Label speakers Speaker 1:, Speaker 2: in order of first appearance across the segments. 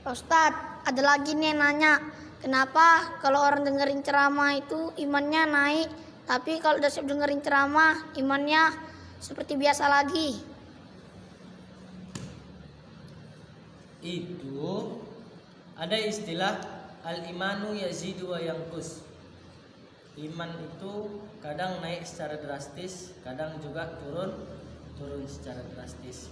Speaker 1: Pak Ustadz, ada lagi nih yang nanya, kenapa kalau orang dengerin ceramah itu imannya naik, tapi kalau udah siap dengerin ceramah imannya seperti biasa lagi?
Speaker 2: Itu ada istilah al-imanu yazidu wa yanqus. Iman itu kadang naik secara drastis, kadang juga turun secara drastis.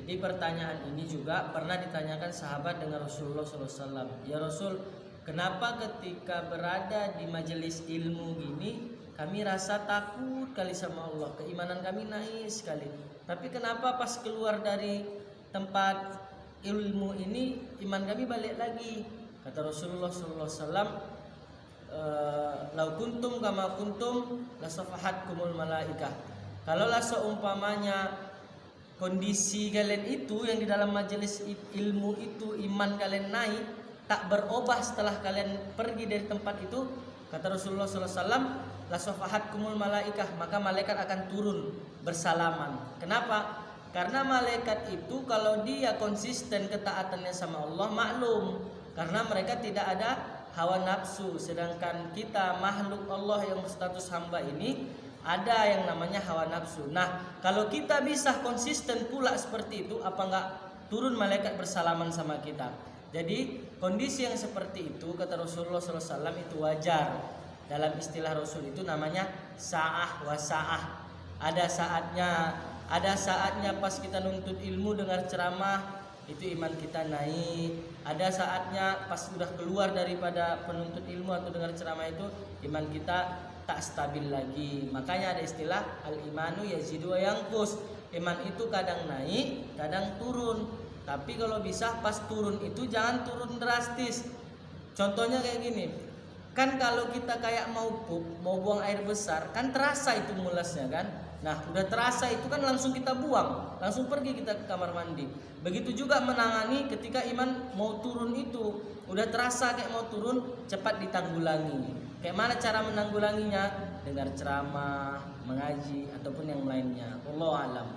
Speaker 2: Jadi pertanyaan ini juga pernah ditanyakan sahabat dengan Rasulullah SAW. Ya Rasul, kenapa ketika berada di majelis ilmu gini kami rasa takut kali sama Allah, keimanan kami naik sekali. Tapi kenapa pas keluar dari tempat ilmu ini iman kami balik lagi? Kata Rasulullah SAW, lau kuntum kama kuntum lasafahatkumul malaikah. Kalaulah seumpamanya kondisi kalian itu yang di dalam majelis ilmu itu iman kalian naik, tak berubah setelah kalian pergi dari tempat itu, kata Rasulullah SAW, lasafahatkumul malaikah, maka malaikat akan turun bersalaman. Kenapa? Karena malaikat itu kalau dia konsisten ketaatannya sama Allah, maklum, karena mereka tidak ada hawa nafsu. Sedangkan kita makhluk Allah yang berstatus hamba ini ada yang namanya hawa nafsu. Nah, kalau kita bisa konsisten pula seperti itu, apa enggak turun malaikat bersalaman sama kita? Jadi kondisi yang seperti itu kata Rasulullah SAW itu wajar. Dalam istilah Rasul itu namanya sa'ah wa sa'ah. Ada saatnya pas kita nuntut ilmu dengar ceramah itu iman kita naik. Ada saatnya pas sudah keluar daripada penuntut ilmu atau dengar ceramah itu iman kita tak stabil lagi. Makanya ada istilah al-imanu yazidu wa yanqus. Iman itu kadang naik, kadang turun. Tapi kalau bisa pas turun itu jangan turun drastis. Contohnya kayak gini. Kan kalau kita kayak mau buang air besar, kan terasa itu mulasnya kan. Nah, udah terasa itu kan langsung kita buang, langsung pergi kita ke kamar mandi. Begitu juga menangani ketika iman mau turun itu, udah terasa kayak mau turun, cepat ditanggulangi. Kayak mana cara menanggulanginya? Dengar ceramah, mengaji ataupun yang lainnya. Wallahu a'lam.